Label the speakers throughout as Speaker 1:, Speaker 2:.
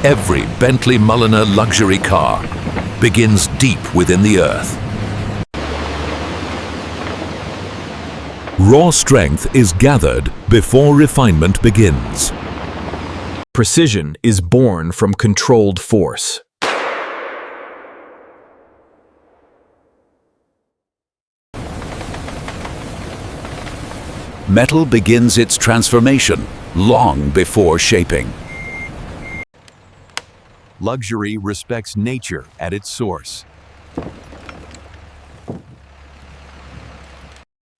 Speaker 1: Every Bentley Mulliner luxury car begins deep within the earth. Raw strength is gathered before refinement begins.
Speaker 2: Precision is born from controlled force.
Speaker 1: Metal begins its transformation long before shaping. Luxury respects nature at its source.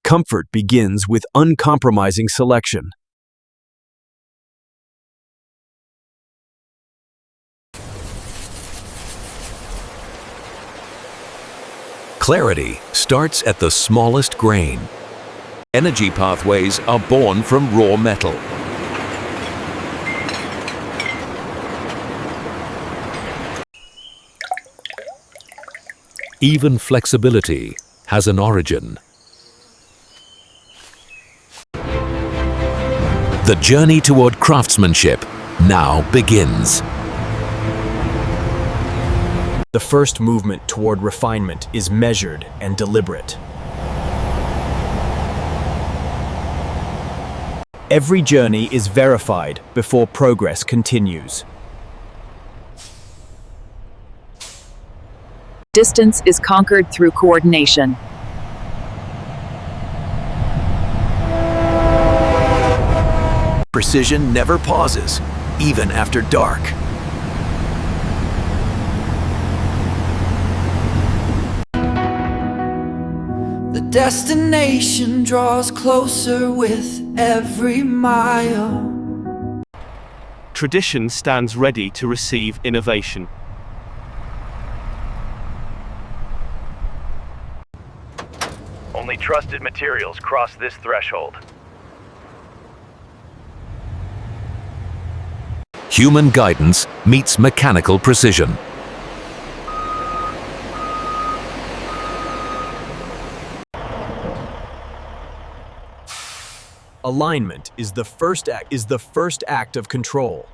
Speaker 2: Comfort begins with uncompromising selection.
Speaker 1: Clarity starts at the smallest grain. Energy pathways are born from raw metal. Even flexibility has an origin. The journey toward craftsmanship now begins.
Speaker 2: The first movement toward refinement is measured and deliberate. Every journey is verified before progress continues.
Speaker 3: Distance is conquered through coordination.
Speaker 1: Precision never pauses, even after dark.
Speaker 4: The destination draws closer with every mile.
Speaker 5: Tradition stands ready to receive innovation.
Speaker 6: Only trusted materials cross this threshold.
Speaker 1: Human guidance meets mechanical precision.
Speaker 2: Alignment is the first act of control.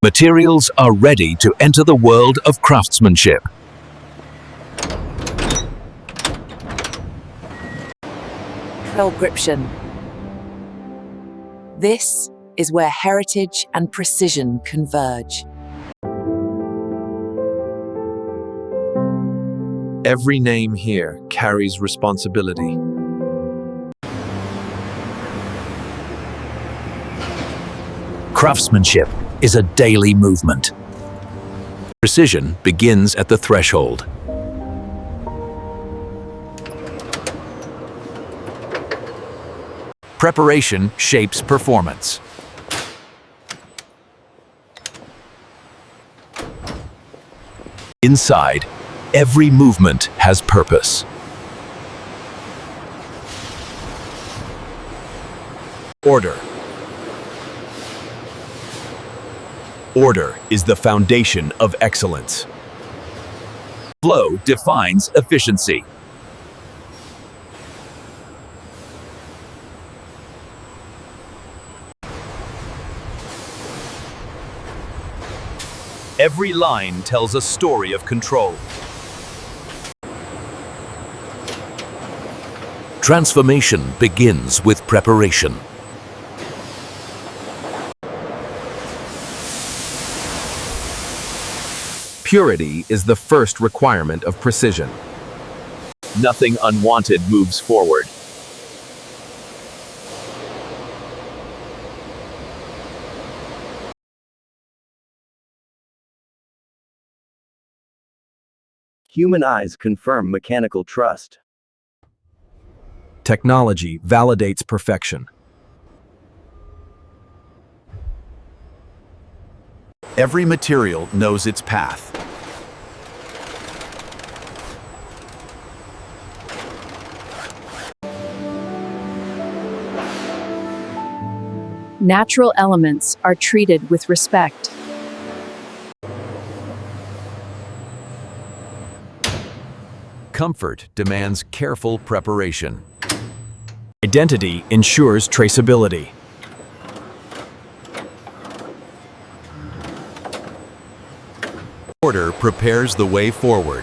Speaker 1: Materials are ready to enter the world of craftsmanship.
Speaker 3: Prescription. This is where heritage and precision converge.
Speaker 2: Every name here carries responsibility.
Speaker 1: Craftsmanship is a daily movement. Precision begins at the threshold. Preparation shapes performance. Inside, every movement has purpose.
Speaker 2: Order. Order is the foundation of excellence.
Speaker 1: Flow defines efficiency.
Speaker 2: Every line tells a story of control.
Speaker 1: Transformation begins with preparation.
Speaker 2: Purity is the first requirement of precision. Nothing unwanted moves forward.
Speaker 7: Human eyes confirm mechanical trust.
Speaker 2: Technology validates perfection.
Speaker 1: Every material knows its path.
Speaker 3: Natural elements are treated with respect.
Speaker 1: Comfort demands careful preparation.
Speaker 2: Identity ensures traceability.
Speaker 1: Order prepares the way forward.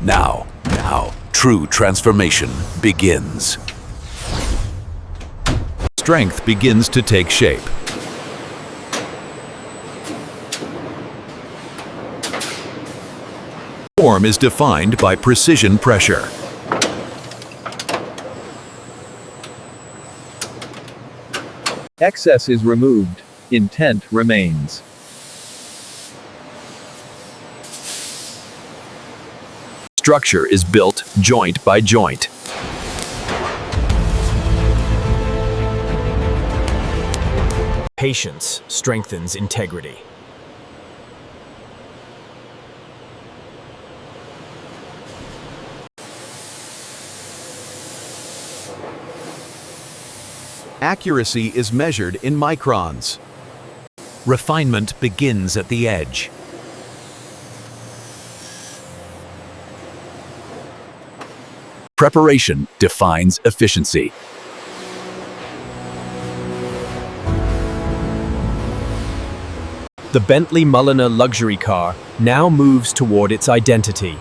Speaker 1: Now, true transformation begins. Strength begins to take shape. Form is defined by precision pressure.
Speaker 2: Excess is removed. Intent remains. Structure is built joint by joint.
Speaker 8: Patience strengthens integrity.
Speaker 1: Accuracy is measured in microns. Refinement begins at the edge. Preparation defines efficiency.
Speaker 8: The Bentley Mulliner luxury car now moves toward its identity.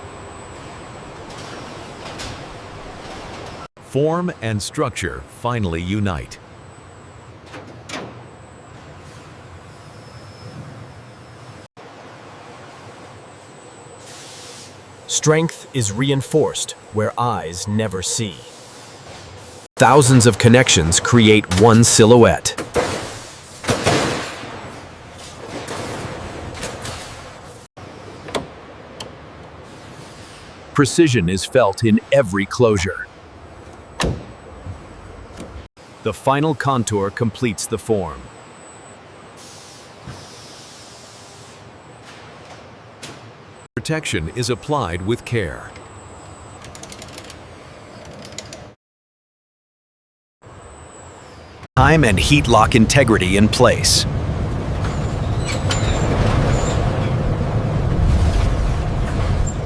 Speaker 1: Form and structure finally unite.
Speaker 8: Strength is reinforced where eyes never see. Thousands of connections create one silhouette.
Speaker 2: Precision is felt in every closure.
Speaker 8: The final contour completes the form.
Speaker 1: Protection is applied with care.
Speaker 8: Time and heat lock integrity in place.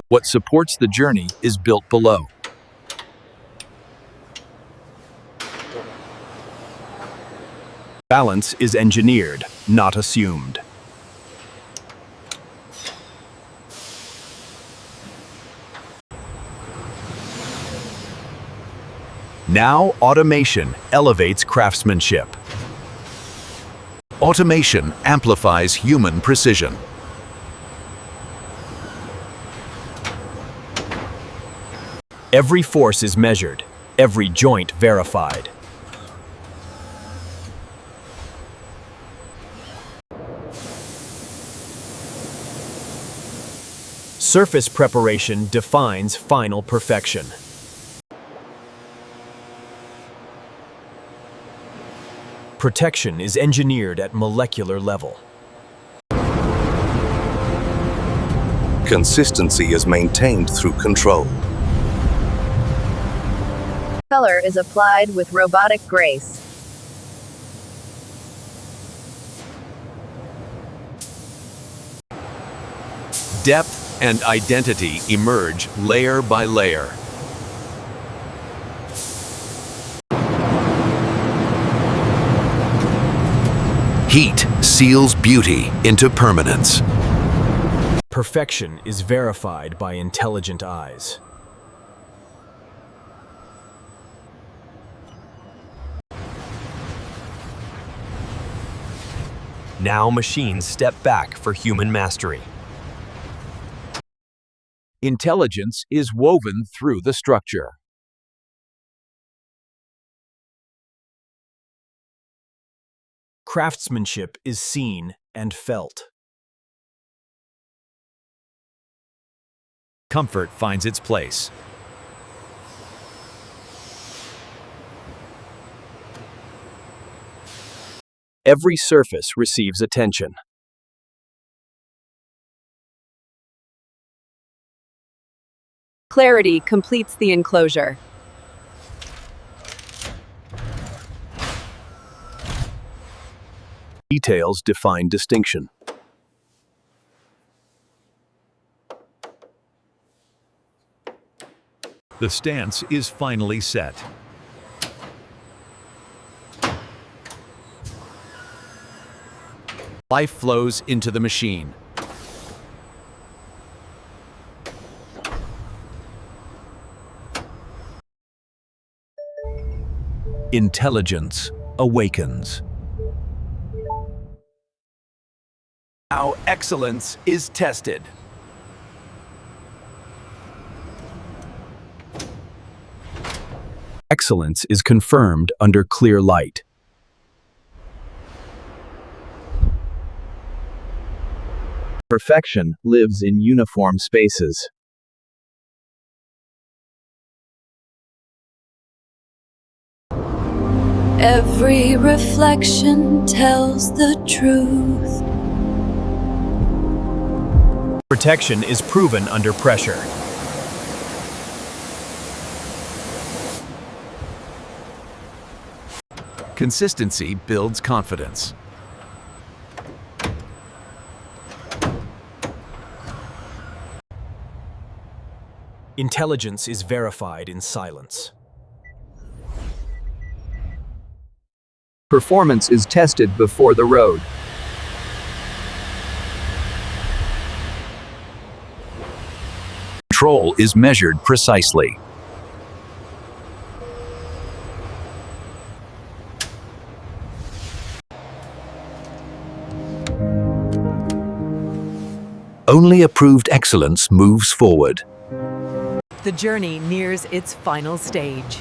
Speaker 2: What supports the journey is built below.
Speaker 8: Balance is engineered, not assumed.
Speaker 1: Now automation elevates craftsmanship. Automation amplifies human precision.
Speaker 8: Every force is measured, every joint verified. Surface preparation defines final perfection. Protection is engineered at molecular level.
Speaker 9: Consistency is maintained through control.
Speaker 10: Color is applied with robotic grace.
Speaker 1: Depth and identity emerge layer by layer. Heat seals beauty into permanence.
Speaker 8: Perfection is verified by intelligent eyes. Now machines step back for human mastery.
Speaker 2: Intelligence is woven through the structure.
Speaker 8: Craftsmanship is seen and felt.
Speaker 1: Comfort finds its place.
Speaker 8: Every surface receives attention.
Speaker 3: Clarity completes the enclosure.
Speaker 8: Details define distinction.
Speaker 1: The stance is finally set.
Speaker 2: Life flows into the machine.
Speaker 1: Intelligence awakens.
Speaker 2: Now excellence is tested.
Speaker 8: Excellence is confirmed under clear light.
Speaker 2: Perfection lives in uniform spaces.
Speaker 4: Every reflection tells the truth.
Speaker 8: Protection is proven under pressure.
Speaker 2: Consistency builds confidence.
Speaker 8: Intelligence is verified in silence.
Speaker 2: Performance is tested before the road.
Speaker 1: Control is measured precisely. Only approved excellence moves forward.
Speaker 3: The journey nears its final stage.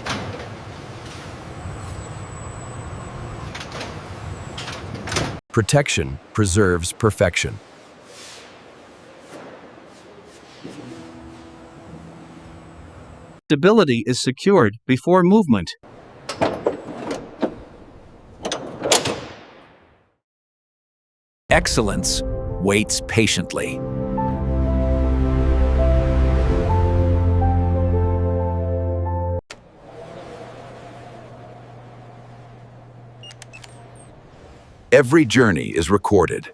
Speaker 8: Protection preserves perfection.
Speaker 5: Stability is secured before movement.
Speaker 1: Excellence waits patiently. Every journey is recorded.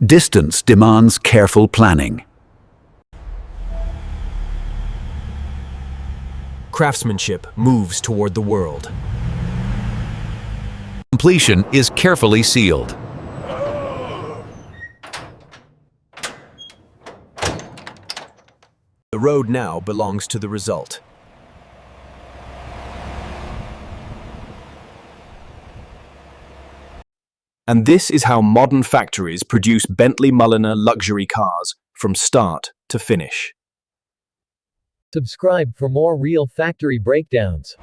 Speaker 1: Distance demands careful planning.
Speaker 8: Craftsmanship moves toward the world.
Speaker 1: Completion is carefully sealed.
Speaker 8: The road now belongs to the result. And this is how modern factories produce Bentley Mulliner luxury cars from start to finish.
Speaker 7: Subscribe for more real factory breakdowns.